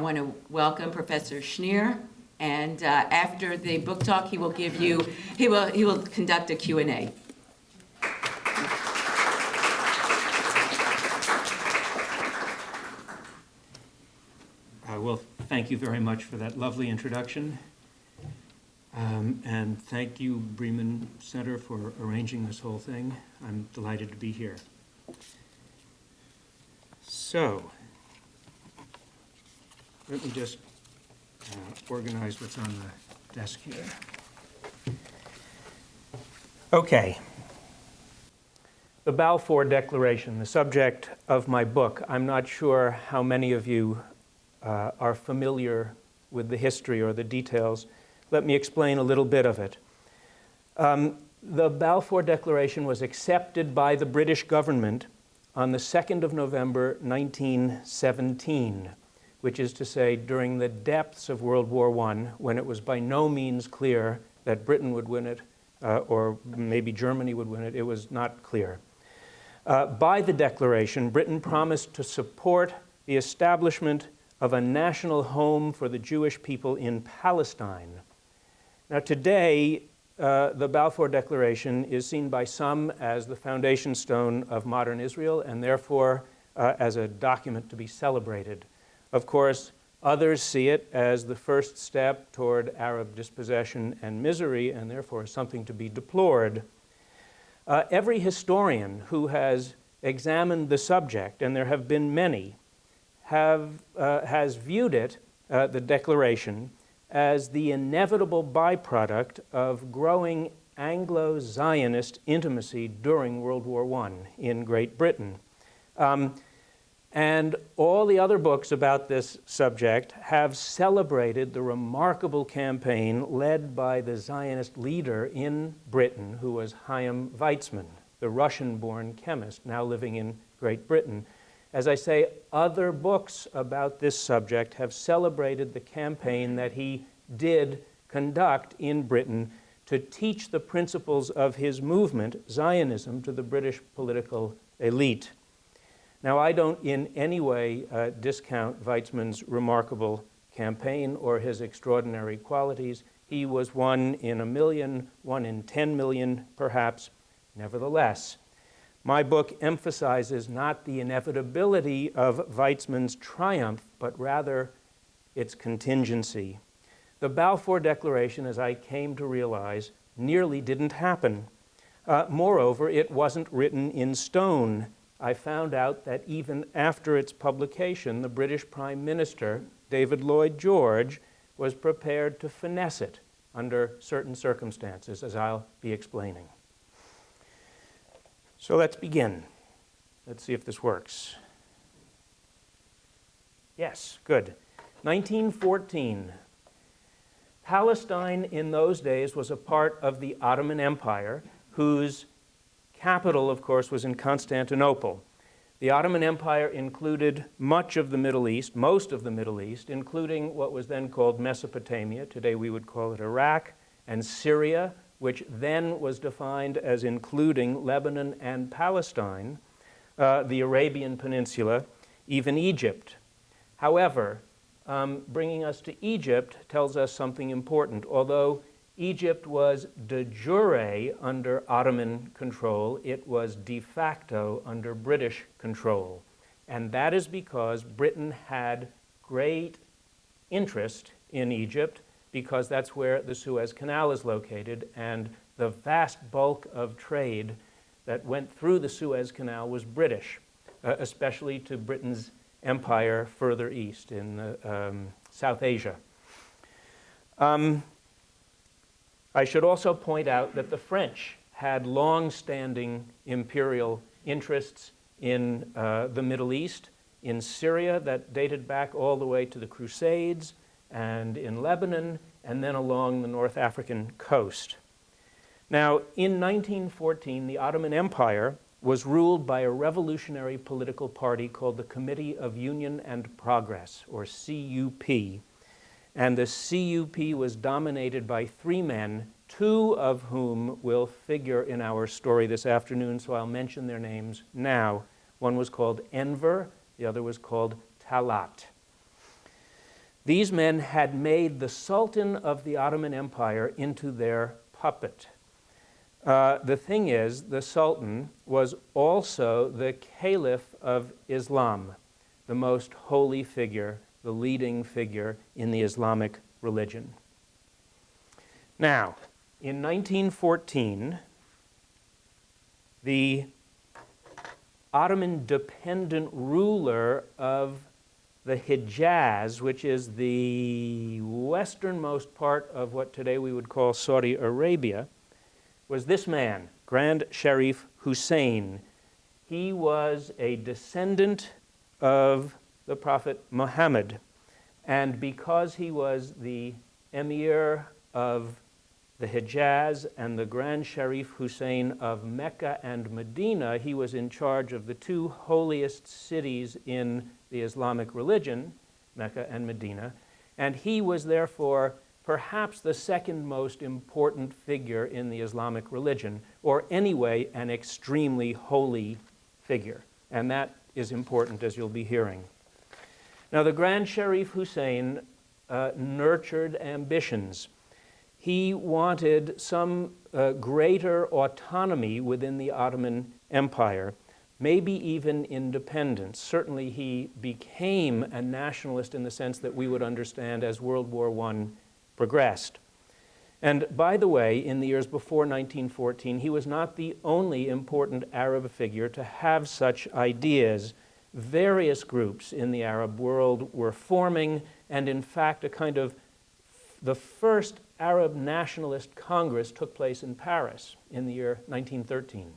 want to welcome Professor Schneer, and after the book talk, he will conduct a Q&A. Well, thank you very much for that lovely introduction. And thank you, Bremen Center, for arranging this whole thing. I'm delighted to be here. So, let me just organize what's on the desk here. Okay. The Balfour Declaration, the subject of my book. I'm not sure how many of you are familiar with the history or the details. Let me explain a little bit of it. The Balfour Declaration was accepted by the British government on the 2nd of November, 1917, which is to say during the depths of World War I, when it was by no means clear that Britain would win it, or maybe Germany would win it. It was not clear. By the declaration, Britain promised to support the establishment of a national home for the Jewish people in Palestine. Now today, the Balfour Declaration is seen by some as the foundation stone of modern Israel and therefore as a document to be celebrated. Of course, others see it as the first step toward Arab dispossession and misery and therefore something to be deplored. Every historian who has examined the subject, and there have been many, has viewed it, the Declaration, as the inevitable byproduct of growing Anglo-Zionist intimacy during World War I in Great Britain. And all the other books about this subject have celebrated the remarkable campaign led by the Zionist leader in Britain, who was Chaim Weizmann, the Russian-born chemist now living in Great Britain. As I say, other books about this subject have celebrated the campaign that he did conduct in Britain to teach the principles of his movement, Zionism, to the British political elite. Now, I don't in any way discount Weizmann's remarkable campaign or his extraordinary qualities. He was one in a million, one in 10 million, perhaps. Nevertheless, my book emphasizes not the inevitability of Weizmann's triumph, but rather its contingency. The Balfour Declaration, as I came to realize, nearly didn't happen. Moreover, it wasn't written in stone. I found out that even after its publication, the British Prime Minister, David Lloyd George, was prepared to finesse it under certain circumstances, as I'll be explaining. So let's begin. Let's see if this works. Yes, good. 1914. Palestine in those days was a part of the Ottoman Empire, whose capital, of course, was in Constantinople. The Ottoman Empire included much of the Middle East, most of the Middle East, including what was then called Mesopotamia. Today we would call it Iraq, and Syria, which then was defined as including Lebanon and Palestine, the Arabian Peninsula, even Egypt. However, bringing us to Egypt tells us something important. Although Egypt was de jure under Ottoman control, it was de facto under British control. And that is because Britain had great interest in Egypt, because that's where the Suez Canal is located, and the vast bulk of trade that went through the Suez Canal was British, especially to Britain's empire further east in South Asia. I should also point out that the French had long-standing imperial interests in the Middle East, in Syria that dated back all the way to the Crusades, and in Lebanon, and then along the North African coast. Now, in 1914, the Ottoman Empire was ruled by a revolutionary political party called the Committee of Union and Progress, or CUP. And the CUP was dominated by three men, two of whom will figure in our story this afternoon, so I'll mention their names now. One was called Enver, the other was called Talat. These men had made the Sultan of the Ottoman Empire into their puppet. The thing is, the Sultan was also the Caliph of Islam, the most holy figure, the leading figure in the Islamic religion. Now, in 1914, the Ottoman dependent ruler of the Hijaz, which is the westernmost part of what today we would call Saudi Arabia, was this man, Grand Sharif Hussein. He was a descendant of the Prophet Muhammad, and because he was the emir of the Hijaz and the Grand Sharif Hussein of Mecca and Medina, he was in charge of the two holiest cities in the Islamic religion, Mecca and Medina, and he was therefore perhaps the second most important figure in the Islamic religion, or anyway, an extremely holy figure. And that is important, as you'll be hearing. Now, the Grand Sharif Hussein nurtured ambitions. He wanted some greater autonomy within the Ottoman Empire, maybe even independence. Certainly he became a nationalist in the sense that we would understand as World War I progressed. And by the way, in the years before 1914, he was not the only important Arab figure to have such ideas. Various groups in the Arab world were forming, and in fact, a kind of the first Arab Nationalist Congress took place in Paris in the year 1913.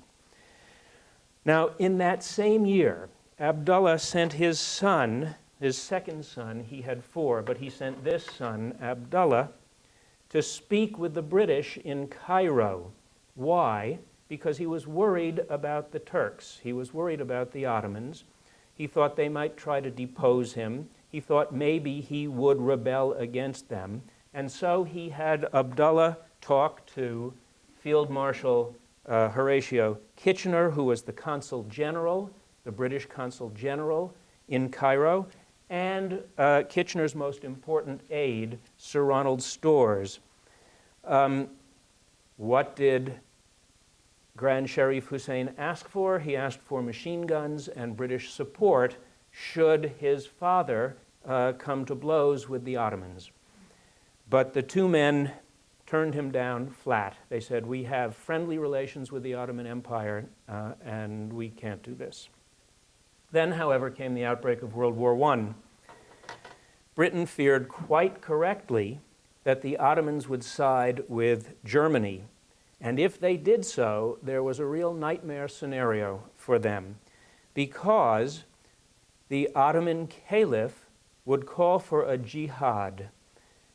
Now, in that same year, Abdullah sent his son, his second son, he had four, but he sent this son, Abdullah, to speak with the British in Cairo. Why? Because he was worried about the Turks. He was worried about the Ottomans. He thought they might try to depose him. He thought maybe he would rebel against them. And so he had Abdullah talk to Field Marshal Horatio Kitchener, who was the consul general, the British consul general in Cairo, and Kitchener's most important aide, Sir Ronald Storrs. What did Grand Sharif Hussein ask for? He asked for machine guns and British support should his father come to blows with the Ottomans. But the two men turned him down flat. They said, we have friendly relations with the Ottoman Empire, and we can't do this. Then, however, came the outbreak of World War I. Britain feared quite correctly that the Ottomans would side with Germany. And if they did so, there was a real nightmare scenario for them, because the Ottoman Caliph would call for a jihad,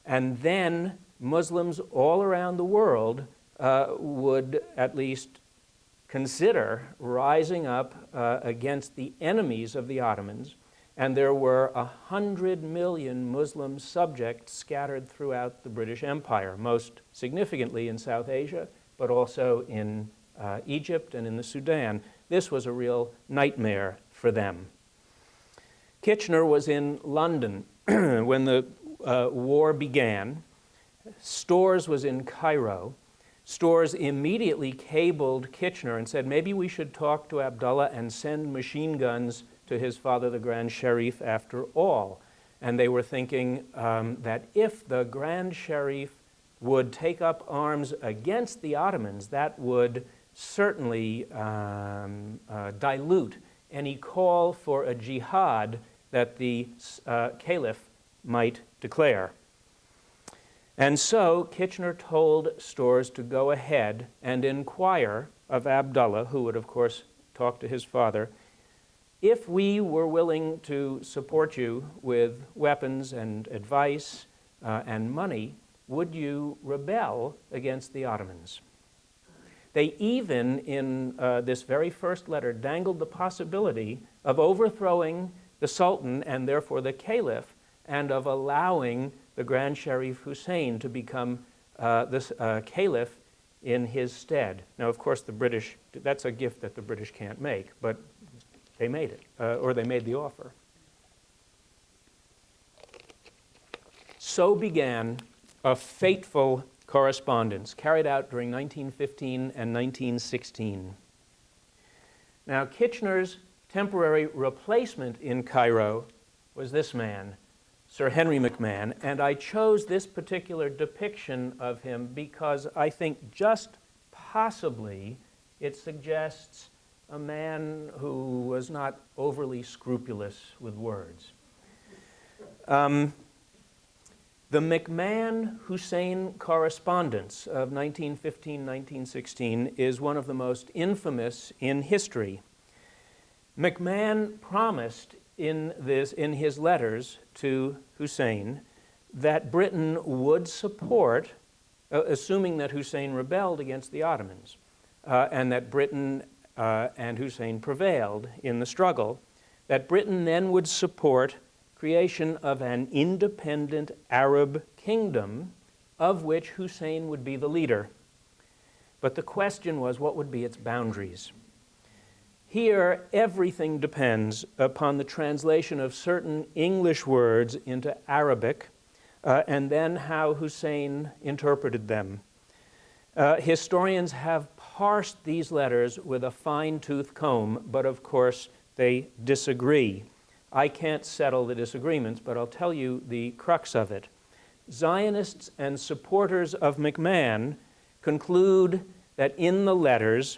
and then Muslims all around the world would at least consider rising up against the enemies of the Ottomans, and there were 100 million Muslim subjects scattered throughout the British Empire, most significantly in South Asia, but also in Egypt and in the Sudan. This was a real nightmare for them. Kitchener was in London when the war began. Storrs was in Cairo. Storrs immediately cabled Kitchener and said, maybe we should talk to Abdullah and send machine guns to his father, the Grand Sharif, after all. And they were thinking that if the Grand Sharif would take up arms against the Ottomans, that would certainly dilute any call for a jihad that the Caliph might declare. And so Kitchener told Storrs to go ahead and inquire of Abdullah, who would, of course, talk to his father, if we were willing to support you with weapons and advice and money, would you rebel against the Ottomans? They even, in this very first letter, dangled the possibility of overthrowing the Sultan and therefore the Caliph, and of allowing the Grand Sharif Hussein to become the Caliph in his stead. Now, of course, the British, that's a gift that the British can't make, but they made it, or they made the offer. So began a fateful correspondence carried out during 1915 and 1916. Now, Kitchener's temporary replacement in Cairo was this man, Sir Henry McMahon, and I chose this particular depiction of him because I think just possibly it suggests a man who was not overly scrupulous with words. The McMahon-Hussein correspondence of 1915-1916 is one of the most infamous in history. McMahon promised in his letters to Hussein that Britain would support, assuming that Hussein rebelled against the Ottomans, and that Britain and Hussein prevailed in the struggle, that Britain then would support creation of an independent Arab kingdom of which Hussein would be the leader. But the question was, what would be its boundaries? Here, everything depends upon the translation of certain English words into Arabic, and then how Hussein interpreted them. Historians have parsed these letters with a fine-tooth comb, but of course they disagree. I can't settle the disagreements, but I'll tell you the crux of it. Zionists and supporters of McMahon conclude that in the letters,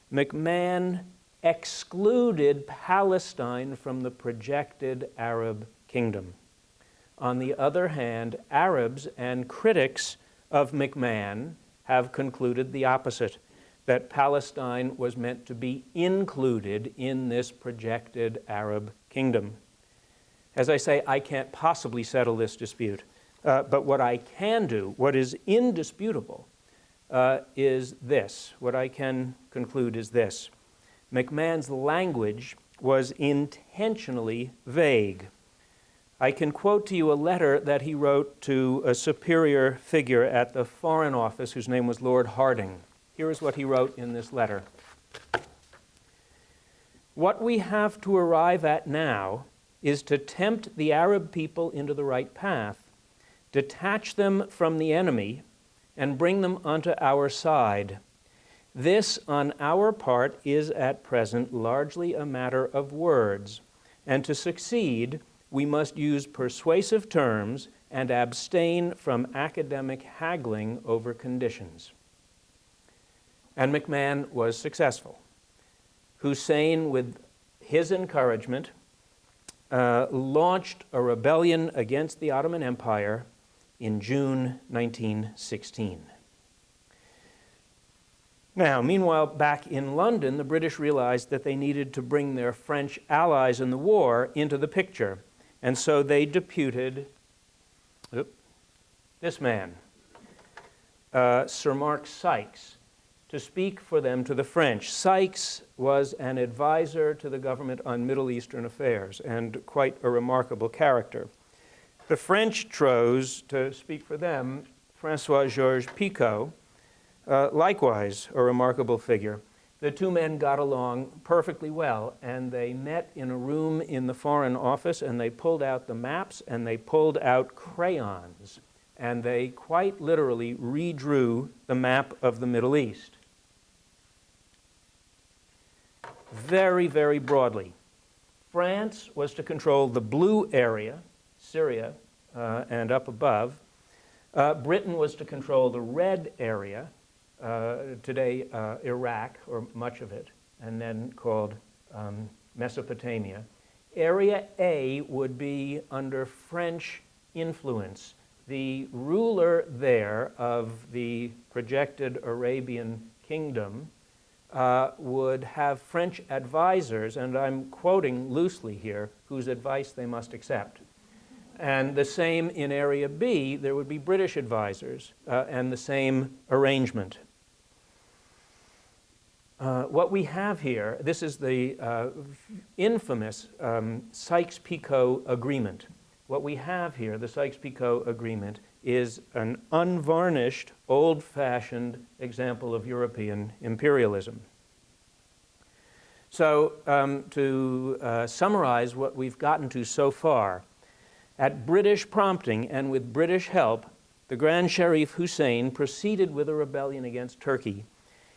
McMahon excluded Palestine from the projected Arab kingdom. On the other hand, Arabs and critics of McMahon have concluded the opposite, that Palestine was meant to be included in this projected Arab kingdom. As I say, I can't possibly settle this dispute, but what I can do, what is indisputable, is this. What I can conclude is this. McMahon's language was intentionally vague. I can quote to you a letter that he wrote to a superior figure at the Foreign Office whose name was Lord Harding. Here is what he wrote in this letter. What we have to arrive at now is to tempt the Arab people into the right path, detach them from the enemy, and bring them onto our side. This, on our part, is at present largely a matter of words, and to succeed, we must use persuasive terms and abstain from academic haggling over conditions. And McMahon was successful. Hussein, with his encouragement, launched a rebellion against the Ottoman Empire in June 1916. Now, meanwhile, back in London, the British realized that they needed to bring their French allies in the war into the picture. And so they deputed this man, Sir Mark Sykes, to speak for them to the French. Sykes was an advisor to the government on Middle Eastern affairs and quite a remarkable character. The French chose to speak for them François-Georges Picot, likewise a remarkable figure. The two men got along perfectly well, and they met in a room in the Foreign Office, and they pulled out the maps, and they pulled out crayons, and they quite literally redrew the map of the Middle East. Very, very broadly. France was to control the blue area, Syria, and up above. Britain was to control the red area, today Iraq, or much of it, and then called Mesopotamia. Area A would be under French influence. The ruler there of the projected Arabian kingdom would have French advisors, and I'm quoting loosely here, whose advice they must accept. And the same in Area B, there would be British advisors, and the same arrangement. What we have here, this is the infamous Sykes Picot Agreement. What we have here, the Sykes Picot Agreement, is an unvarnished, old-fashioned example of European imperialism. So to summarize what we've gotten to so far, At British prompting and with British help, the Grand Sharif Hussein proceeded with a rebellion against Turkey.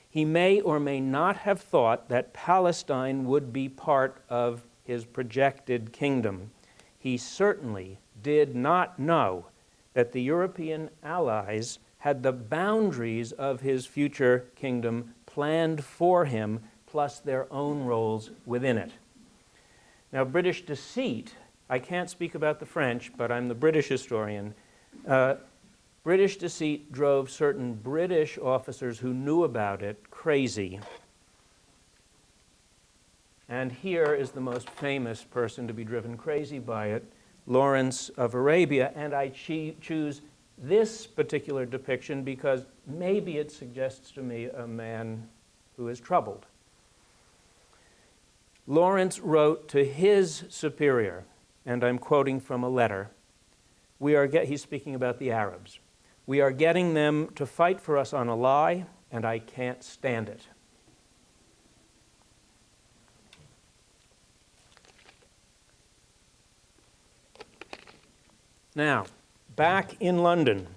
He may or may not have thought that Palestine would be part of his projected kingdom. He certainly did not know that the European allies had the boundaries of his future kingdom planned for him, plus their own roles within it. Now, British deceit, I can't speak about the French, but I'm the British historian. British deceit drove certain British officers who knew about it crazy. And here is the most famous person to be driven crazy by it, Lawrence of Arabia. And I choose this particular depiction because maybe it suggests to me a man who is troubled. Lawrence wrote to his superior, and I'm quoting from a letter. He's speaking about the Arabs. We are getting them to fight for us on a lie, and I can't stand it. Now, back in London,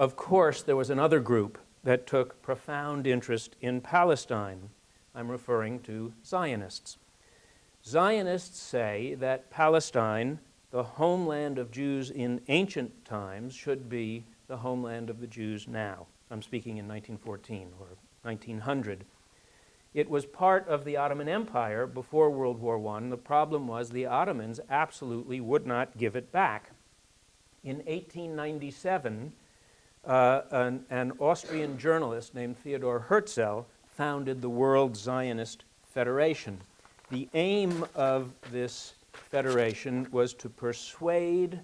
of course, there was another group that took profound interest in Palestine. I'm referring to Zionists. Zionists say that Palestine, the homeland of Jews in ancient times, should be the homeland of the Jews now. I'm speaking in 1914 or 1900. It was part of the Ottoman Empire before World War I. The problem was the Ottomans absolutely would not give it back. In 1897, an Austrian journalist named Theodor Herzl founded the World Zionist Federation. The aim of this federation was to persuade,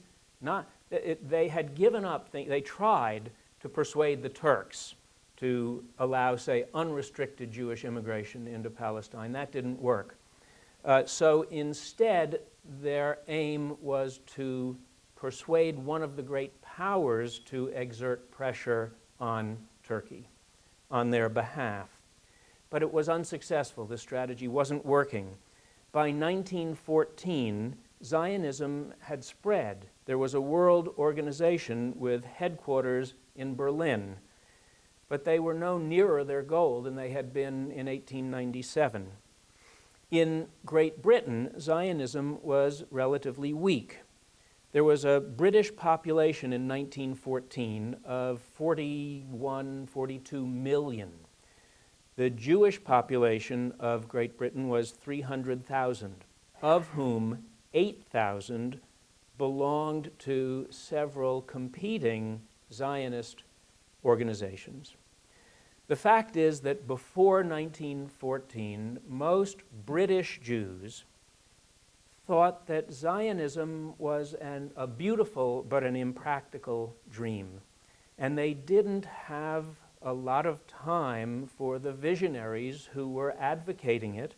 they had given up, they tried to persuade the Turks to allow, say, unrestricted Jewish immigration into Palestine. That didn't work. So instead, their aim was to persuade one of the great powers to exert pressure on Turkey on their behalf. But it was unsuccessful. The strategy wasn't working. By 1914, Zionism had spread. There was a world organization with headquarters in Berlin, but they were no nearer their goal than they had been in 1897. In Great Britain, Zionism was relatively weak. There was a British population in 1914 of 41, 42 million. The Jewish population of Great Britain was 300,000, of whom 8,000 belonged to several competing Zionist organizations. The fact is that before 1914, most British Jews thought that Zionism was a beautiful but an impractical dream, and they didn't have a lot of time for the visionaries who were advocating it,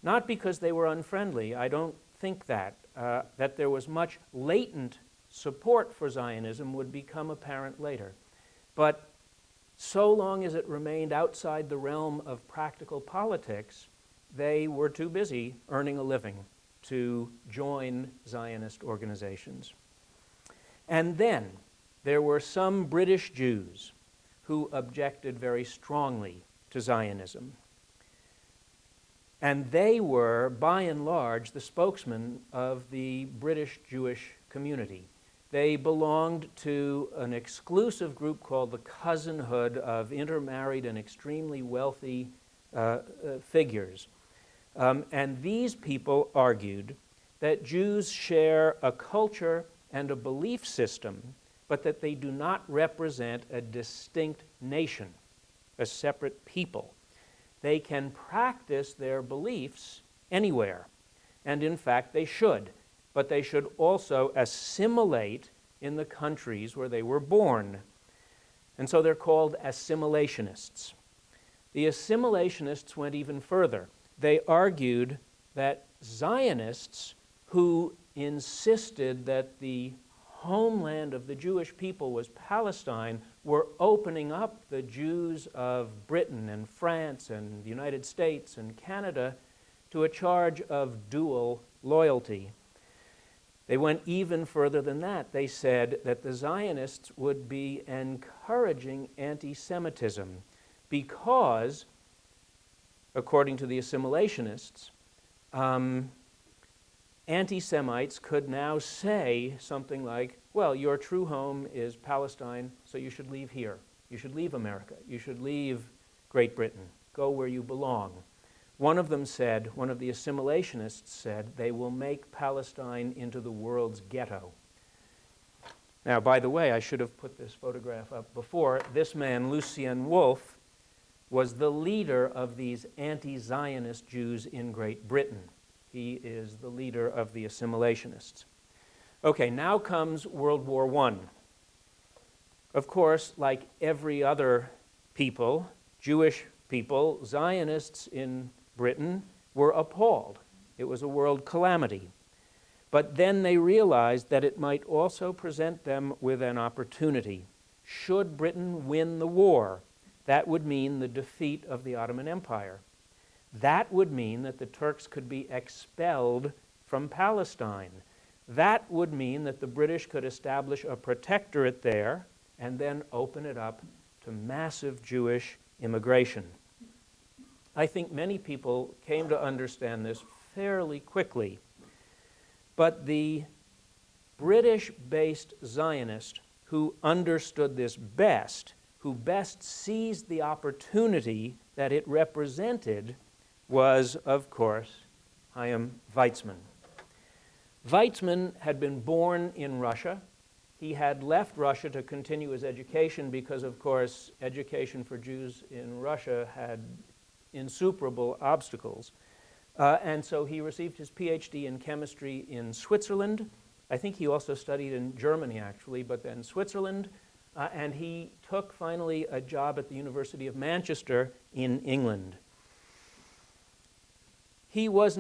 not because they were unfriendly. I don't think that. That there was much latent support for Zionism would become apparent later. But so long as it remained outside the realm of practical politics, they were too busy earning a living to join Zionist organizations. And then there were some British Jews who objected very strongly to Zionism. And they were, by and large, the spokesmen of the British Jewish community. They belonged to an exclusive group called the Cousinhood of intermarried and extremely wealthy figures. And these people argued that Jews share a culture and a belief system, but that they do not represent a distinct nation, a separate people. They can practice their beliefs anywhere, and in fact they should, but they should also assimilate in the countries where they were born. And so they're called assimilationists. The assimilationists went even further. They argued that Zionists who insisted that the homeland of the Jewish people was Palestine were opening up the Jews of Britain and France and the United States and Canada to a charge of dual loyalty. They went even further than that. They said that the Zionists would be encouraging anti-Semitism because, according to the assimilationists, anti-Semites could now say something like, well, your true home is Palestine, so you should leave here. You should leave America. You should leave Great Britain. Go where you belong. One of them said, one of the assimilationists said, they will make Palestine into the world's ghetto. Now, by the way, I should have put this photograph up before. This man, Lucien Wolf, was the leader of these anti-Zionist Jews in Great Britain. He is the leader of the assimilationists. Okay, now comes World War I. Of course, like every other people, Jewish people, Zionists in Britain were appalled. It was a world calamity. But then they realized that it might also present them with an opportunity. Should Britain win the war, that would mean the defeat of the Ottoman Empire. That would mean that the Turks could be expelled from Palestine. That would mean that the British could establish a protectorate there and then open it up to massive Jewish immigration. I think many people came to understand this fairly quickly. But the British-based Zionist who understood this best, who best seized the opportunity that it represented, was, of course, Chaim Weizmann. Weizmann had been born in Russia. He had left Russia to continue his education because, of course, education for Jews in Russia had insuperable obstacles. And so he received his PhD in chemistry in Switzerland. I think he also studied in Germany, actually, but then Switzerland. And he took, finally, a job at the University of Manchester in England. He was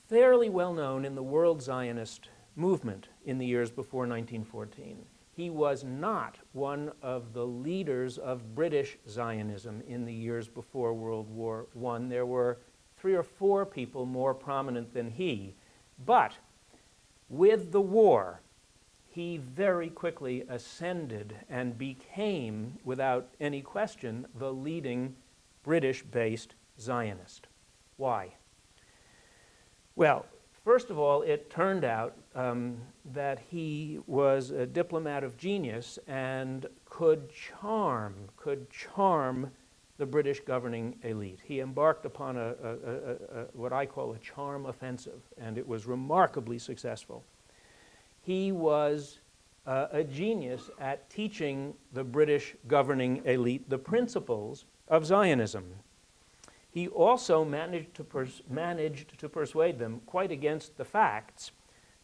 fairly well known in the world Zionist movement in the years before 1914. He was not one of the leaders of British Zionism in the years before World War I. There were 3 or 4 people more prominent than he. But with the war, he very quickly ascended and became, without any question, the leading British-based Zionist. Why? Well, first of all, it turned out that he was a diplomat of genius and could charm the British governing elite. He embarked upon what I call a charm offensive, and it was remarkably successful. He was a genius at teaching the British governing elite the principles of Zionism. He also managed to persuade them, quite against the facts,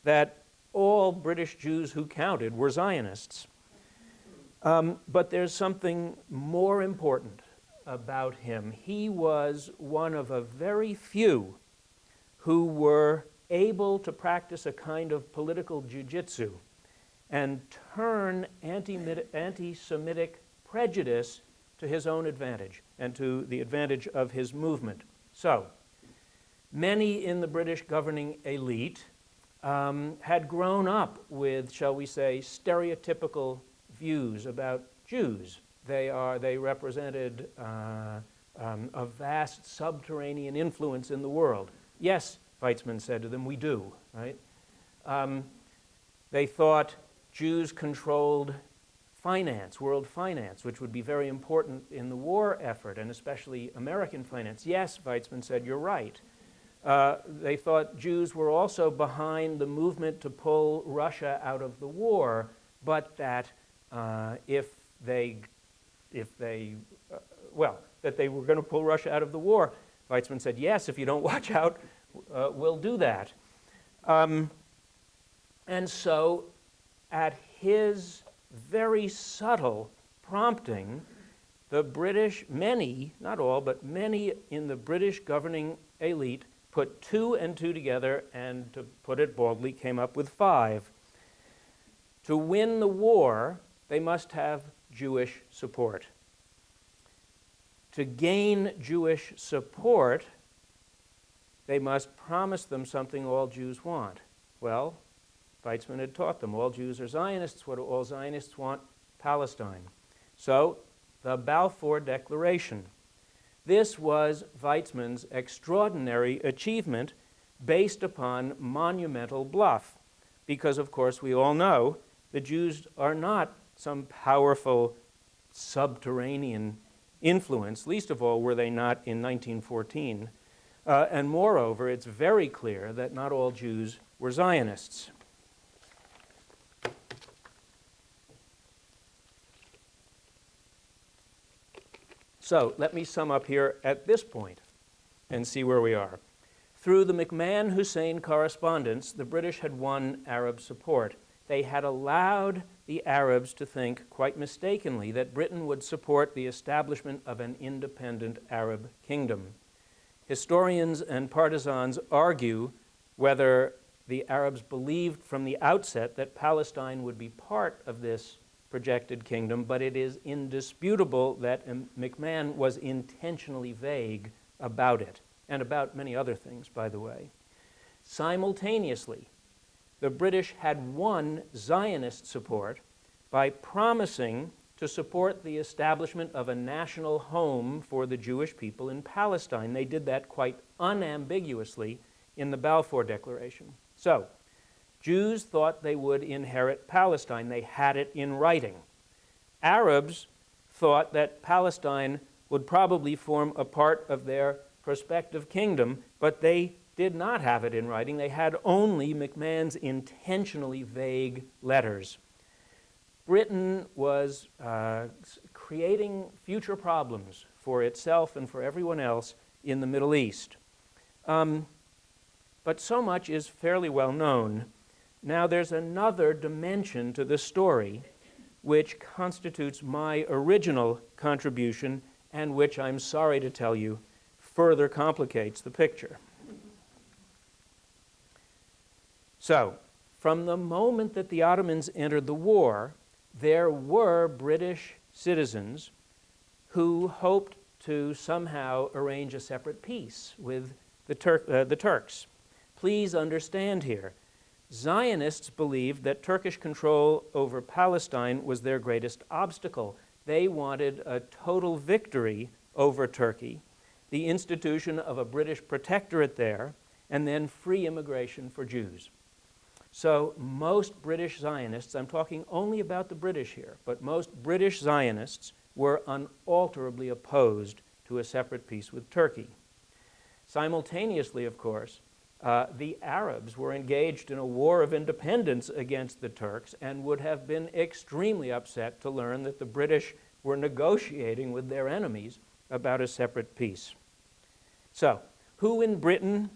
that all British Jews who counted were Zionists. But there's something more important about him. He was one of a very few who were able to practice a kind of political jujitsu and turn anti-Semitic prejudice to his own advantage and to the advantage of his movement. So, many in the British governing elite had grown up with, shall we say, stereotypical views about Jews. They represented a vast subterranean influence in the world. Yes, Weizmann said to them, we do, right? They thought Jews controlled finance, world finance, which would be very important in the war effort, and especially American finance. Yes, Weizmann said, you're right. They thought Jews were also behind the movement to pull Russia out of the war, but that that they were going to pull Russia out of the war. Weizmann said, yes, if you don't watch out, we'll do that. And so at his very subtle prompting, the British, many, not all, but many in the British governing elite put 2 and 2 together and, to put it baldly, came up with 5. To win the war, they must have Jewish support. To gain Jewish support, they must promise them something all Jews want. Well, Weizmann had taught them all Jews are Zionists. What do all Zionists want? Palestine. So, the Balfour Declaration. This was Weizmann's extraordinary achievement based upon monumental bluff. Because, of course, we all know the Jews are not some powerful subterranean influence, least of all were they not in 1914. And moreover, it's very clear that not all Jews were Zionists. So let me sum up here at this point and see where we are. Through the McMahon-Hussein correspondence, the British had won Arab support. They had allowed the Arabs to think, quite mistakenly, that Britain would support the establishment of an independent Arab kingdom. Historians and partisans argue whether the Arabs believed from the outset that Palestine would be part of this projected kingdom, but it is indisputable that McMahon was intentionally vague about it, and about many other things, by the way. Simultaneously, the British had won Zionist support by promising to support the establishment of a national home for the Jewish people in Palestine. They did that quite unambiguously in the Balfour Declaration. So, Jews thought they would inherit Palestine. They had it in writing. Arabs thought that Palestine would probably form a part of their prospective kingdom, but they did not have it in writing. They had only McMahon's intentionally vague letters. Britain was creating future problems for itself and for everyone else in the Middle East. But so much is fairly well known. Now there's another dimension to the story which constitutes my original contribution and which, I'm sorry to tell you, further complicates the picture. So, from the moment that the Ottomans entered the war, there were British citizens who hoped to somehow arrange a separate peace with the Turks. Please understand here, Zionists believed that Turkish control over Palestine was their greatest obstacle. They wanted a total victory over Turkey, the institution of a British protectorate there, and then free immigration for Jews. So most British Zionists, I'm talking only about the British here, but most British Zionists were unalterably opposed to a separate peace with Turkey. Simultaneously, of course, the Arabs were engaged in a war of independence against the Turks and would have been extremely upset to learn that the British were negotiating with their enemies about a separate peace. So, who in Britain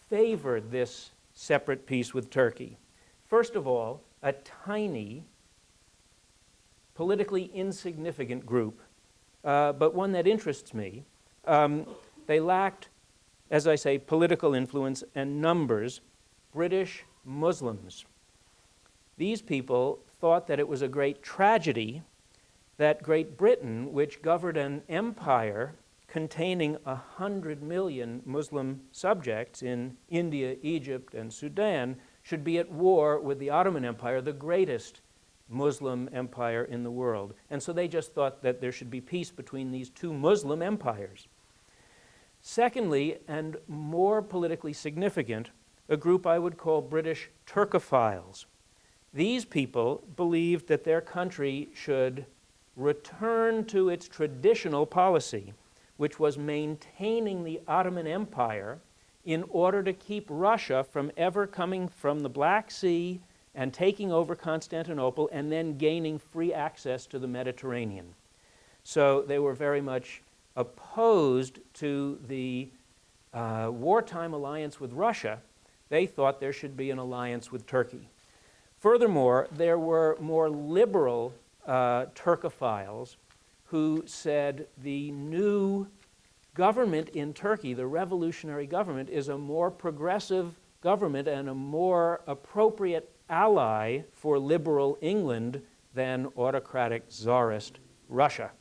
favored this separate peace with Turkey? First of all, a tiny, politically insignificant group, but one that interests me. They lacked, as I say, political influence and numbers, British Muslims. These people thought that it was a great tragedy that Great Britain, which governed an empire containing 100 million Muslim subjects in India, Egypt, and Sudan, should be at war with the Ottoman Empire, the greatest Muslim empire in the world. And so they just thought that there should be peace between these two Muslim empires. Secondly, and more politically significant, a group I would call British Turkophiles. These people believed that their country should return to its traditional policy, which was maintaining the Ottoman Empire in order to keep Russia from ever coming from the Black Sea and taking over Constantinople and then gaining free access to the Mediterranean. So they were very much opposed to the wartime alliance with Russia. They thought there should be an alliance with Turkey. Furthermore, there were more liberal Turkophiles who said the new government in Turkey, the revolutionary government, is a more progressive government and a more appropriate ally for liberal England than autocratic Tsarist Russia.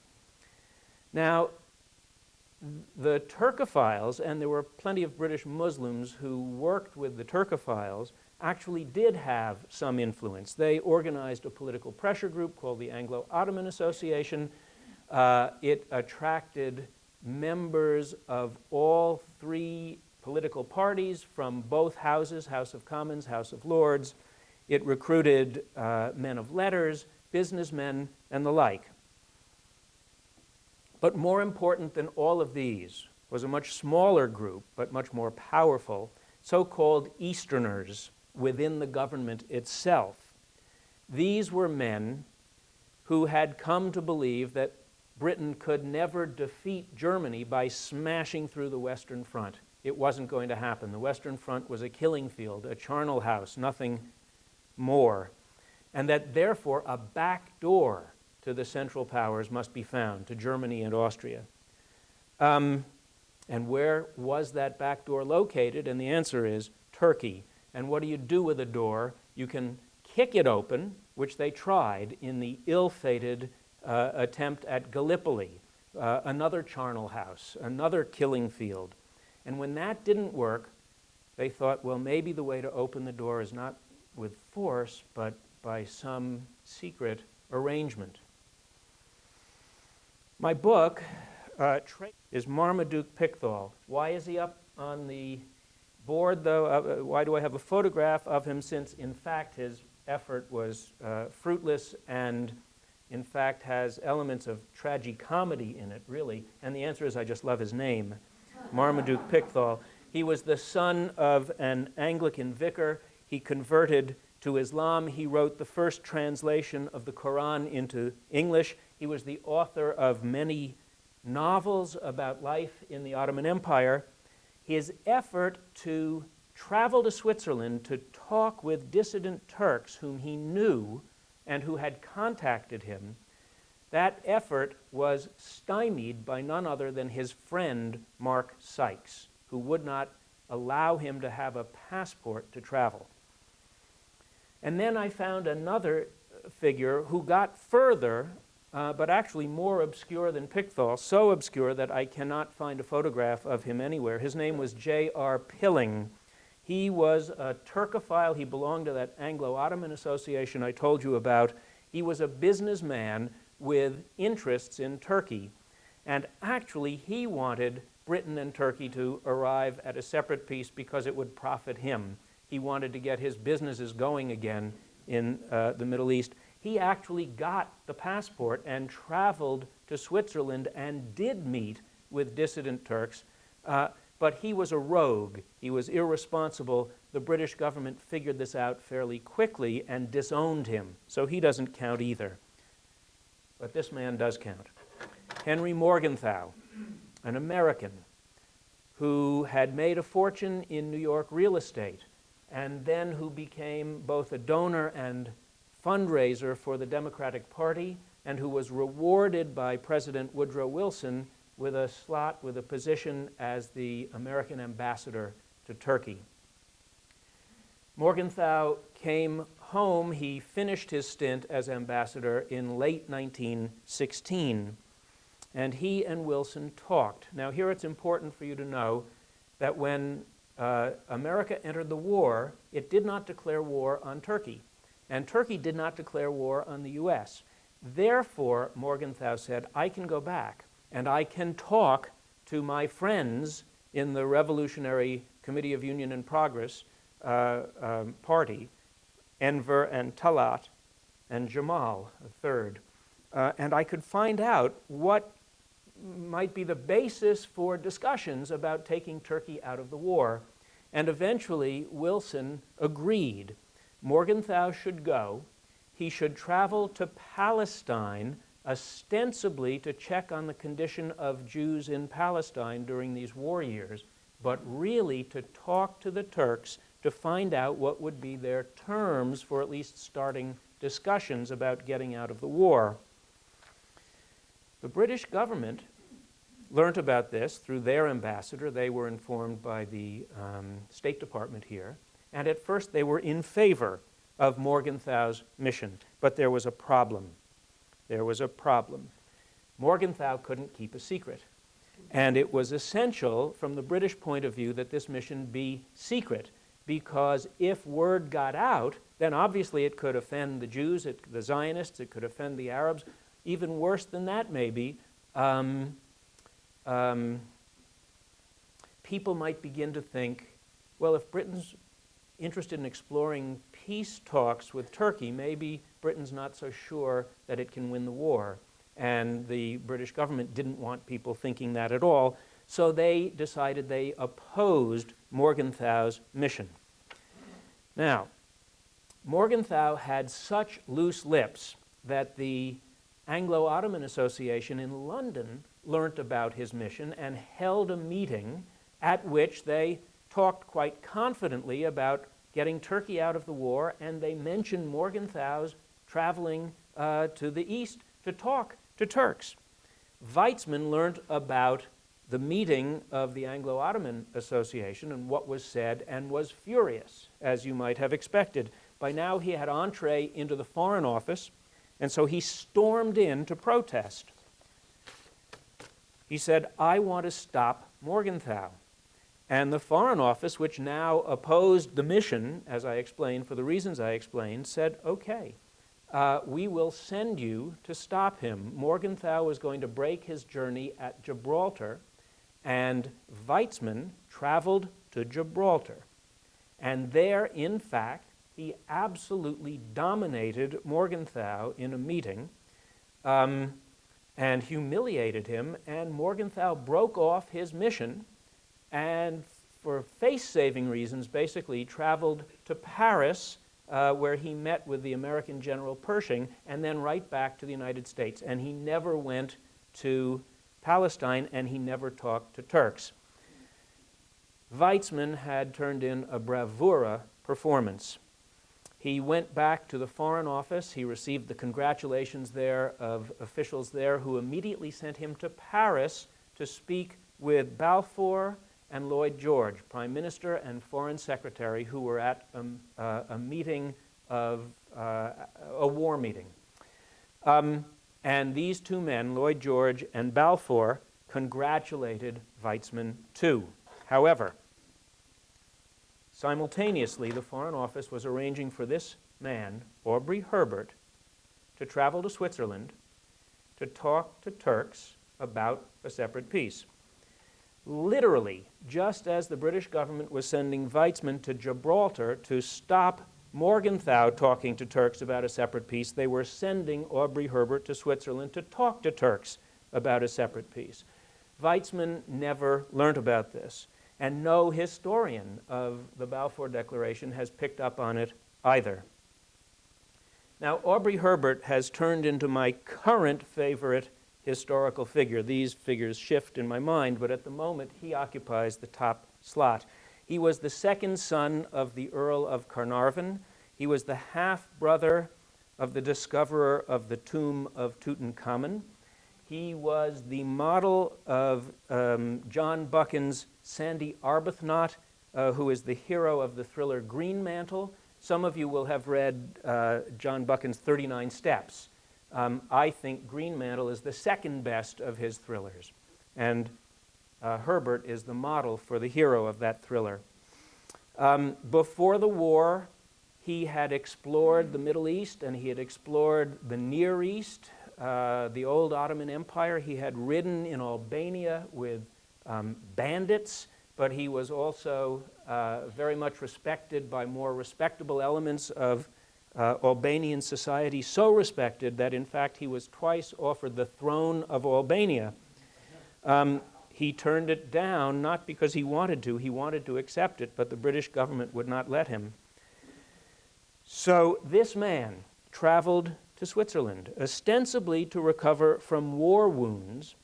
Now, the Turkophiles, and there were plenty of British Muslims who worked with the Turkophiles, actually did have some influence. They organized a political pressure group called the Anglo-Ottoman Association. It attracted members of all three political parties from both houses, House of Commons, House of Lords. It recruited men of letters, businessmen, and the like. But more important than all of these was a much smaller group, but much more powerful, so-called Easterners within the government itself. These were men who had come to believe that Britain could never defeat Germany by smashing through the Western Front. It wasn't going to happen. The Western Front was a killing field, a charnel house, nothing more. And that therefore a back door to the Central Powers must be found, to Germany and Austria. And where was that back door located? And the answer is Turkey. And what do you do with a door? You can kick it open, which they tried in the ill-fated attempt at Gallipoli, another charnel house, another killing field. And when that didn't work, they thought, well, maybe the way to open the door is not with force, but by some secret arrangement. My book is Marmaduke Pickthall. Why is he up on the board, though? Why do I have a photograph of him, since, in fact, his effort was fruitless and, in fact, has elements of tragicomedy in it, really? And the answer is I just love his name, Marmaduke Pickthall. He was the son of an Anglican vicar. He converted to Islam. He wrote the first translation of the Quran into English. He was the author of many novels about life in the Ottoman Empire. His effort to travel to Switzerland to talk with dissident Turks whom he knew and who had contacted him, that effort was stymied by none other than his friend Mark Sykes, who would not allow him to have a passport to travel. And then I found another figure who got further, but actually more obscure than Pickthall, so obscure that I cannot find a photograph of him anywhere. His name was J.R. Pilling. He was a Turkophile. He belonged to that Anglo-Ottoman Association I told you about. He was a businessman with interests in Turkey. And actually, he wanted Britain and Turkey to arrive at a separate peace because it would profit him. He wanted to get his businesses going again in the Middle East. He actually got the passport and traveled to Switzerland and did meet with dissident Turks, but he was a rogue. He was irresponsible. The British government figured this out fairly quickly and disowned him, so he doesn't count either. But this man does count. Henry Morgenthau, an American who had made a fortune in New York real estate, and then who became both a donor and fundraiser for the Democratic Party, and who was rewarded by President Woodrow Wilson with a slot, with a position as the American ambassador to Turkey. Morgenthau came home. He finished his stint as ambassador in late 1916, and he and Wilson talked. Now, here it's important for you to know that when America entered the war, it did not declare war on Turkey, and Turkey did not declare war on the U.S. Therefore, Morgenthau said, I can go back and I can talk to my friends in the Revolutionary Committee of Union and Progress party, Enver and Talat and Jamal, a third, and I could find out what might be the basis for discussions about taking Turkey out of the war. And eventually, Wilson agreed. Morgenthau should go. He should travel to Palestine, ostensibly to check on the condition of Jews in Palestine during these war years, but really to talk to the Turks to find out what would be their terms for at least starting discussions about getting out of the war. The British government learned about this through their ambassador. They were informed by the State Department here. And at first they were in favor of Morgenthau's mission. But there was a problem. There was a problem. Morgenthau couldn't keep a secret. And it was essential from the British point of view that this mission be secret. because if word got out, then obviously it could offend the Jews, the Zionists, it could offend the Arabs. Even worse than that, maybe, people might begin to think, well, if Britain's interested in exploring peace talks with Turkey, maybe Britain's not so sure that it can win the war. And the British government didn't want people thinking that at all, so they decided they opposed Morgenthau's mission. Now, Morgenthau had such loose lips that the Anglo-Ottoman Association in London learnt about his mission and held a meeting at which they talked quite confidently about getting Turkey out of the war, and they mentioned Morgenthau's traveling to the east to talk to Turks. Weizmann learned about the meeting of the Anglo-Ottoman Association and what was said, and was furious, as you might have expected. By now he had entree into the Foreign Office, and so he stormed in to protest. He said, "I want to stop Morgenthau." And the Foreign Office, which now opposed the mission, as I explained, for the reasons I explained, said, okay, we will send you to stop him. Morgenthau was going to break his journey at Gibraltar, and Weizmann traveled to Gibraltar. And there, in fact, he absolutely dominated Morgenthau in a meeting and humiliated him, and Morgenthau broke off his mission and, for face-saving reasons, basically traveled to Paris, where he met with the American General Pershing, and then right back to the United States. And he never went to Palestine, and he never talked to Turks. Weizmann had turned in a bravura performance. He went back to the Foreign Office. He received the congratulations there of officials there, who immediately sent him to Paris to speak with Balfour and Lloyd George, Prime Minister and Foreign Secretary, who were at a meeting of a war meeting. And these two men, Lloyd George and Balfour, congratulated Weizmann too. However, simultaneously, the Foreign Office was arranging for this man, Aubrey Herbert, to travel to Switzerland to talk to Turks about a separate peace. Literally, just as the British government was sending Weizmann to Gibraltar to stop Morgenthau talking to Turks about a separate peace, they were sending Aubrey Herbert to Switzerland to talk to Turks about a separate peace. Weizmann never learned about this, and no historian of the Balfour Declaration has picked up on it either. Now, Aubrey Herbert has turned into my current favorite historical figure. These figures shift in my mind, but at the moment he occupies the top slot. He was the second son of the Earl of Carnarvon. He was the half-brother of the discoverer of the tomb of Tutankhamun. He was the model of John Buchan's Sandy Arbuthnot, who is the hero of the thriller Green Mantle. Some of you will have read John Buchan's 39 Steps. I think Green Mantle is the second best of his thrillers, and Herbert is the model for the hero of that thriller. Before the war, he had explored the Middle East, and he had explored the Near East, the old Ottoman Empire. He had ridden in Albania with bandits, but he was also very much respected by more respectable elements of Albanian society, so respected that, in fact, he was twice offered the throne of Albania. He turned it down, not because he wanted to accept it, but the British government would not let him. So this man traveled to Switzerland, ostensibly to recover from war wounds,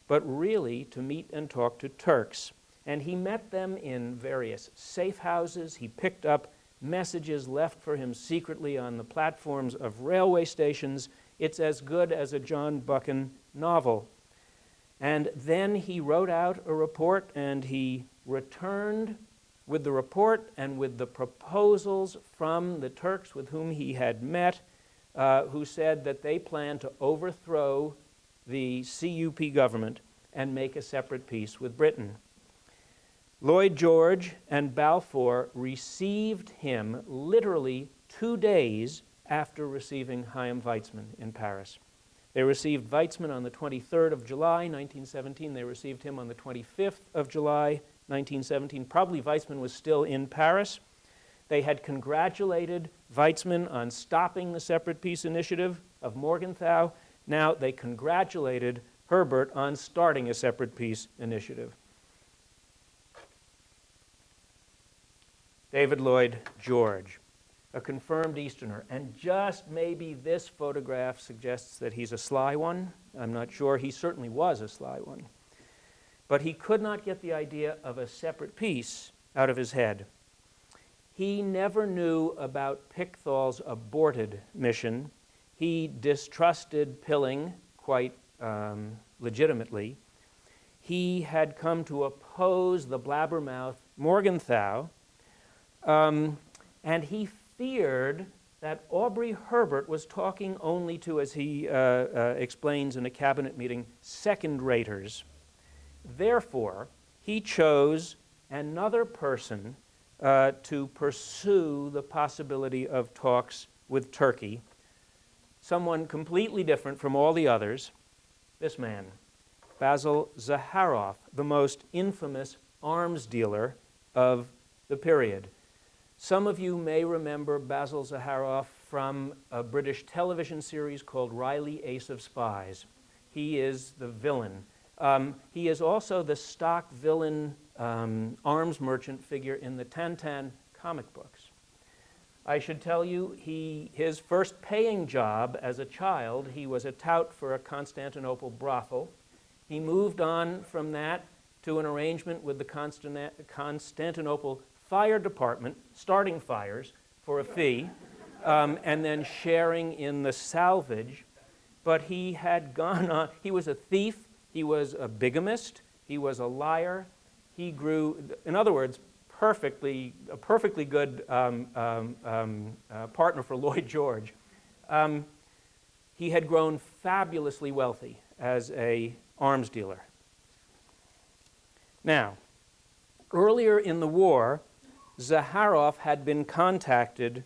but really to meet and talk to Turks. And he met them in various safe houses. He picked up messages left for him secretly on the platforms of railway stations. It's as good as a John Buchan novel. And then he wrote out a report, and he returned with the report and with the proposals from the Turks with whom he had met, who said that they planned to overthrow the CUP government and make a separate peace with Britain. Lloyd George and Balfour received him literally 2 days after receiving Chaim Weizmann in Paris. They received Weizmann on the 23rd of July, 1917. They received him on the 25th of July, 1917. Probably Weizmann was still in Paris. They had congratulated Weizmann on stopping the separate peace initiative of Morgenthau. Now they congratulated Herbert on starting a separate peace initiative. David Lloyd George, a confirmed Easterner, and just maybe this photograph suggests that he's a sly one. I'm not sure. He certainly was a sly one. But he could not get the idea of a separate peace out of his head. He never knew about Pichthal's aborted mission. He distrusted Pilling quite legitimately. He had come to oppose the blabbermouth Morgenthau, and he feared that Aubrey Herbert was talking only to, as he explains in a cabinet meeting, second-raters. Therefore, he chose another person to pursue the possibility of talks with Turkey, someone completely different from all the others, this man, Basil Zaharoff, the most infamous arms dealer of the period. Some of you may remember Basil Zaharoff from a British television series called Riley, Ace of Spies. He is the villain. He is also the stock villain arms merchant figure in the Tintin comic books. I should tell you, his first paying job as a child, he was a tout for a Constantinople brothel. He moved on from that to an arrangement with the Constantinople Fire Department, starting fires for a fee, and then sharing in the salvage. But he had gone on, he was a thief, he was a bigamist, he was a liar. He grew, in other words, a perfectly good partner for Lloyd George. He had grown fabulously wealthy as an arms dealer. Now, earlier in the war, Zaharoff had been contacted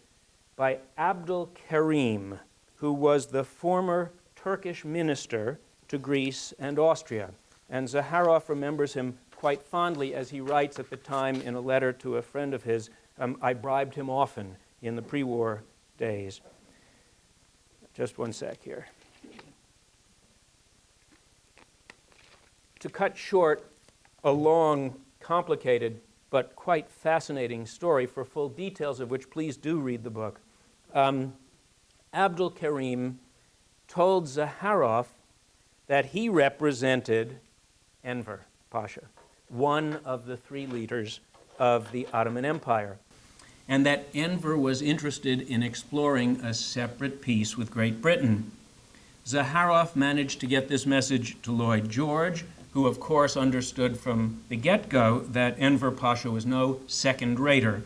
by Abdul Karim, who was the former Turkish minister to Greece and Austria. And Zaharoff remembers him quite fondly as he writes at the time in a letter to a friend of his, I bribed him often in the pre-war days. Just one sec here. To cut short a long, complicated, but quite fascinating story, for full details of which please do read the book, Abdul Karim told Zaharoff that he represented Enver Pasha, one of the three leaders of the Ottoman Empire, and that Enver was interested in exploring a separate peace with Great Britain. Zaharoff managed to get this message to Lloyd George, who of course understood from the get-go that Enver Pasha was no second-rater.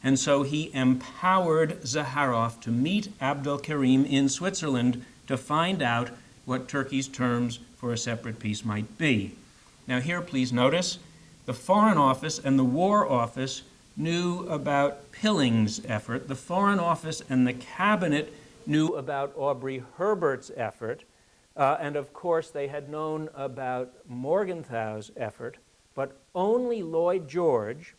And so he empowered Zaharoff to meet Abdul Karim in Switzerland to find out what Turkey's terms for a separate peace might be. Now here, please notice, the Foreign Office and the War Office knew about Pilling's effort. The Foreign Office and the Cabinet knew about Aubrey Herbert's effort. And of course, they had known about Morgenthau's effort, but only Lloyd George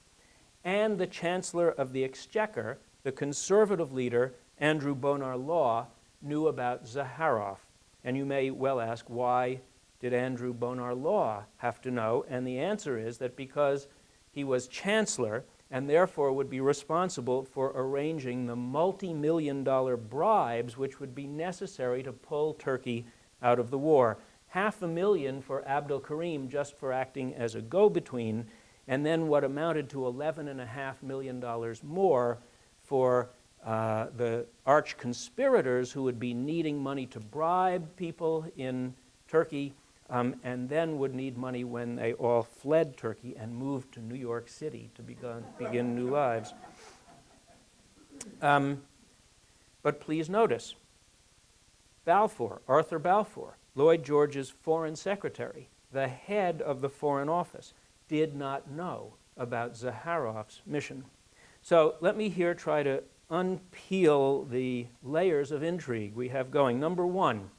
and the Chancellor of the Exchequer, the conservative leader, Andrew Bonar Law, knew about Zaharoff. And you may well ask, why did Andrew Bonar Law have to know? And the answer is that because he was Chancellor and therefore would be responsible for arranging the multi-million-dollar bribes which would be necessary to pull Turkey out of the war. $500,000 for Abdul Karim just for acting as a go-between, and then what amounted to $11.5 million more for the arch-conspirators who would be needing money to bribe people in Turkey, and then would need money when they all fled Turkey and moved to New York City to begin new lives. But please notice, Balfour, Arthur Balfour, Lloyd George's foreign secretary, the head of the Foreign Office, did not know about Zaharoff's mission. So let me here try to unpeel the layers of intrigue we have going. Number one,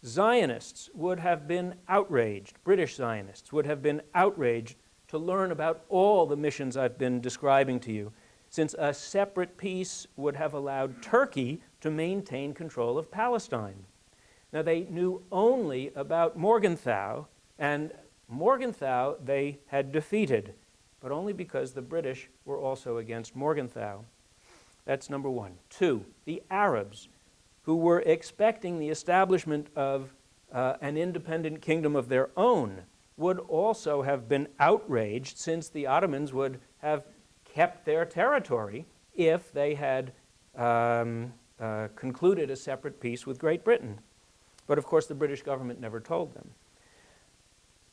Zionists would have been outraged, British Zionists would have been outraged to learn about all the missions I've been describing to you, since a separate peace would have allowed Turkey to maintain control of Palestine. Now, they knew only about Morgenthau, and Morgenthau they had defeated, but only because the British were also against Morgenthau. That's number one. Two, the Arabs, who were expecting the establishment of an independent kingdom of their own, would also have been outraged, since the Ottomans would have kept their territory if they had concluded a separate peace with Great Britain. But of course, the British government never told them.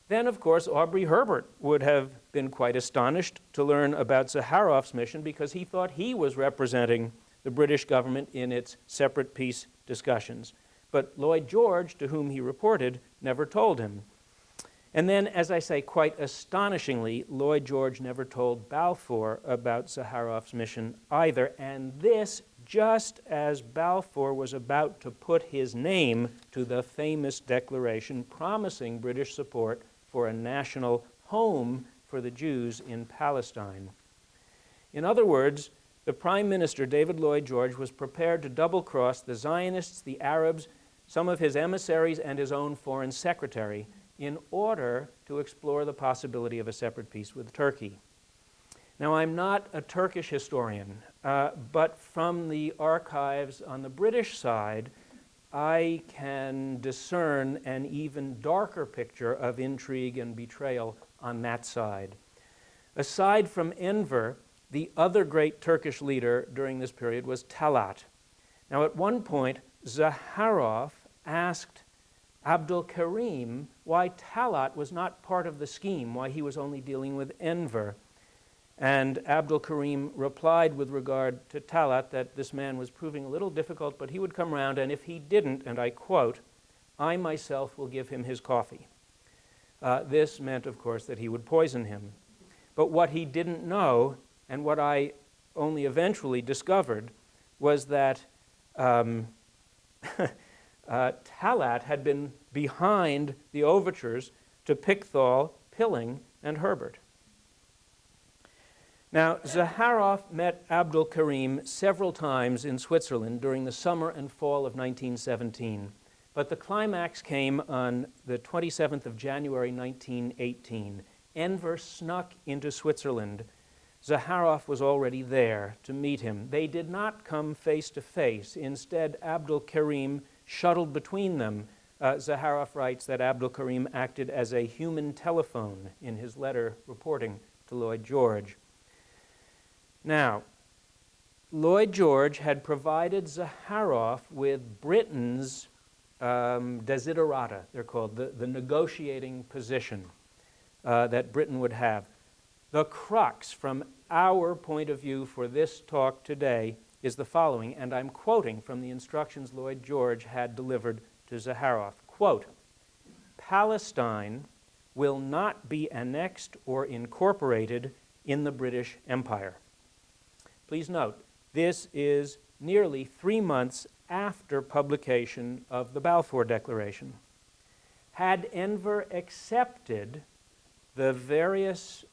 Then, of course, Aubrey Herbert would have been quite astonished to learn about Zaharoff's mission, because he thought he was representing the British government in its separate peace discussions. But Lloyd George, to whom he reported, never told him. And then, as I say, quite astonishingly, Lloyd George never told Balfour about Zaharoff's mission either, and this just as Balfour was about to put his name to the famous declaration promising British support for a national home for the Jews in Palestine. In other words, the Prime Minister, David Lloyd George, was prepared to double-cross the Zionists, the Arabs, some of his emissaries, and his own foreign secretary in order to explore the possibility of a separate peace with Turkey. Now, I'm not a Turkish historian, but from the archives on the British side, I can discern an even darker picture of intrigue and betrayal on that side. Aside from Enver, the other great Turkish leader during this period was Talat. Now, at one point, Zaharoff asked Abdul Karim why Talat was not part of the scheme, why he was only dealing with Enver. And Abdul Karim replied with regard to Talat that this man was proving a little difficult, but he would come round, and if he didn't, and I quote, "I myself will give him his coffee." This meant, of course, that he would poison him. But what he didn't know, and what I only eventually discovered, was that Talat had been behind the overtures to Pickthall, Pilling, and Herbert. Now, Zaharoff met Abdul Karim several times in Switzerland during the summer and fall of 1917, but the climax came on the 27th of January 1918. Enver snuck into Switzerland. Zaharoff was already there to meet him. They did not come face to face. Instead, Abdul Karim shuttled between them. Zaharoff writes that Abdul Karim acted as a human telephone in his letter reporting to Lloyd George. Now, Lloyd George had provided Zaharoff with Britain's desiderata, they're called, the negotiating position that Britain would have. The crux from our point of view for this talk today is the following, and I'm quoting from the instructions Lloyd George had delivered to Zaharoff. Quote, "Palestine will not be annexed or incorporated in the British Empire." Please note, this is nearly 3 months after publication of the Balfour Declaration. Had Enver accepted the various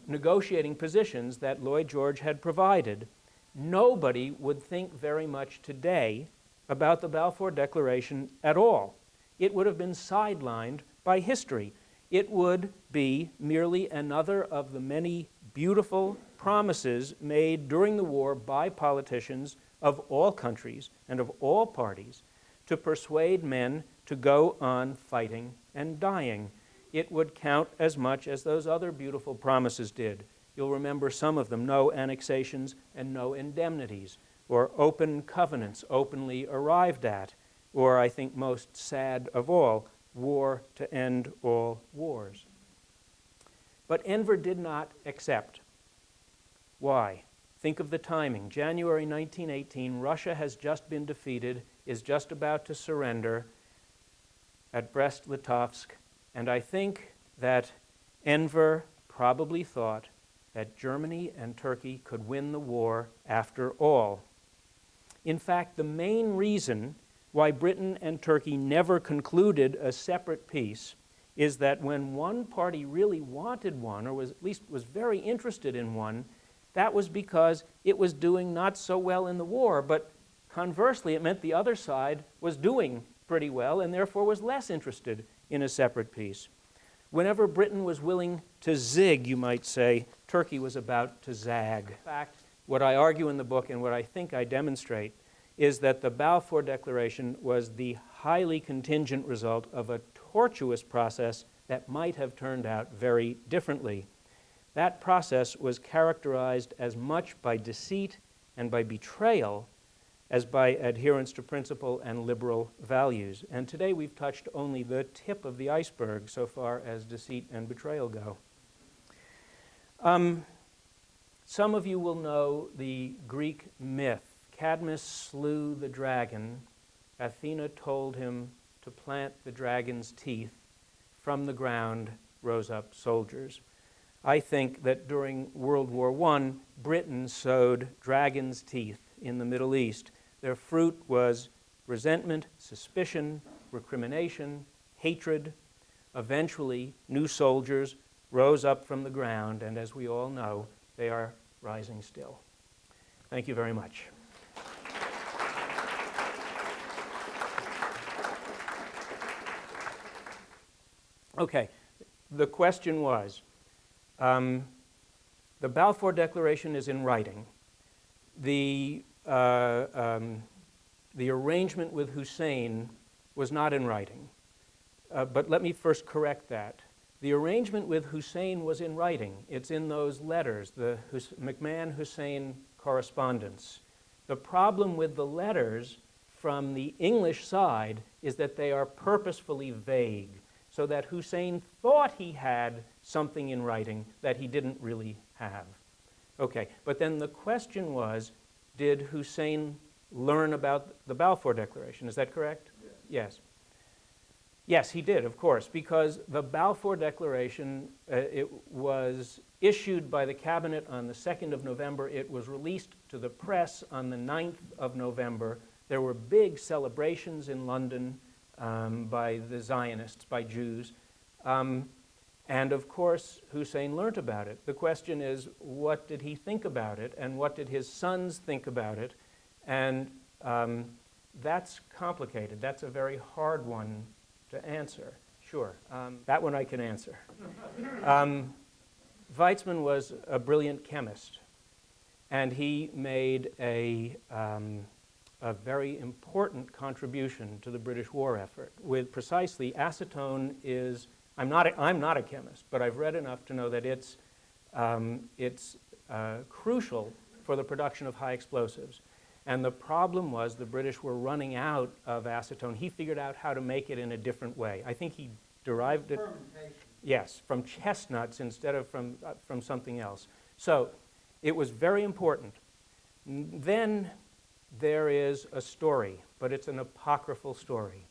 negotiating positions that Lloyd George had provided, nobody would think very much today about the Balfour Declaration at all. It would have been sidelined by history. It would be merely another of the many beautiful promises made during the war by politicians of all countries and of all parties to persuade men to go on fighting and dying. It would count as much as those other beautiful promises did. You'll remember some of them: no annexations and no indemnities, or open covenants openly arrived at, or, I think most sad of all, war to end all wars. But Enver did not accept. Why? Think of the timing. January 1918, Russia has just been defeated, is just about to surrender. at Brest-Litovsk, and I think that Enver probably thought that Germany and Turkey could win the war after all. In fact, the main reason why Britain and Turkey never concluded a separate peace is that when one party really wanted one, or was at least was very interested in one, that was because it was doing not so well in the war, but conversely, it meant the other side was doing pretty well and therefore was less interested in a separate peace. Whenever Britain was willing to zig, you might say, Turkey was about to zag. In fact, what I argue in the book and what I think I demonstrate is that the Balfour Declaration was the highly contingent result of a tortuous process that might have turned out very differently. That process was characterized as much by deceit and by betrayal as by adherence to principle and liberal values. And today we've touched only the tip of the iceberg so far as deceit and betrayal go. Some of you will know the Greek myth. Cadmus slew the dragon. Athena told him to plant the dragon's teeth. From the ground rose up soldiers. I think that during World War I, Britain sowed dragon's teeth in the Middle East. Their fruit was resentment, suspicion, recrimination, hatred. Eventually, new soldiers rose up from the ground, and as we all know, they are rising still. Thank you very much. Okay, the question was, the Balfour Declaration is in writing. The arrangement with Hussein was not in writing. But let me first correct that. The arrangement with Hussein was in writing. It's in those letters, the McMahon-Hussein correspondence. The problem with the letters from the English side is that they are purposefully vague, so that Hussein thought he had something in writing that he didn't really have. Okay, but then the question was, did Hussein learn about the Balfour Declaration? Is that correct? Yes. Yes, he did, of course, because the Balfour Declaration, it was issued by the cabinet on the 2nd of November. It was released to the press on the 9th of November. There were big celebrations in London by the Zionists, by Jews. And of course, Hussein learned about it. The question is, what did he think about it, and what did his sons think about it? And that's complicated. That's a very hard one to answer. Sure, that one I can answer. Weizmann was a brilliant chemist, and he made a very important contribution to the British war effort. With precisely, acetone is, I'm not a chemist, but I've read enough to know that it's crucial for the production of high explosives. And the problem was the British were running out of acetone. He figured out how to make it in a different way. I think he derived it, yes, from chestnuts instead of from something else. So it was very important. Then there is a story, but it's an apocryphal story.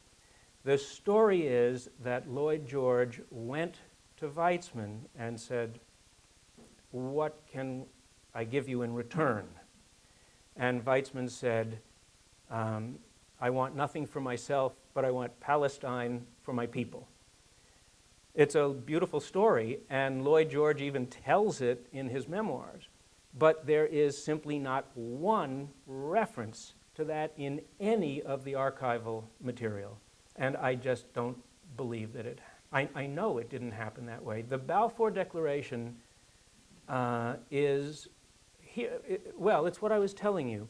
The story is that Lloyd George went to Weizmann and said, "What can I give you in return?" And Weizmann said, "I want nothing for myself, but I want Palestine for my people." It's a beautiful story, and Lloyd George even tells it in his memoirs. But there is simply not one reference to that in any of the archival material. And I just don't believe that I know it didn't happen that way. The Balfour Declaration is here, well, it's what I was telling you.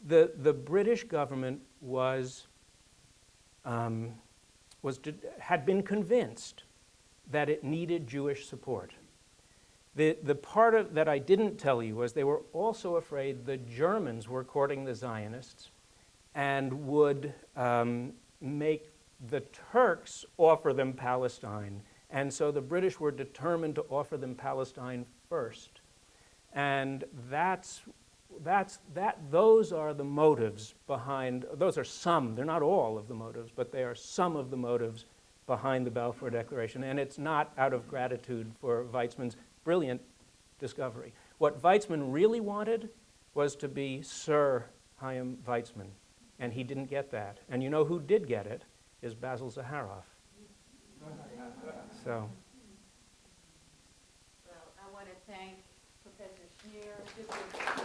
The British government had been convinced that it needed Jewish support. The part that I didn't tell you was they were also afraid the Germans were courting the Zionists and would make the Turks offer them Palestine. And so the British were determined to offer them Palestine first. And those are the motives behind, those are some, they're not all of the motives, but they are some of the motives behind the Balfour Declaration, and it's not out of gratitude for Weizmann's brilliant discovery. What Weizmann really wanted was to be Sir Chaim Weizmann, and he didn't get that. And you know who did get it is Basil Zaharoff. So. Well, I want to thank Professor Schneer.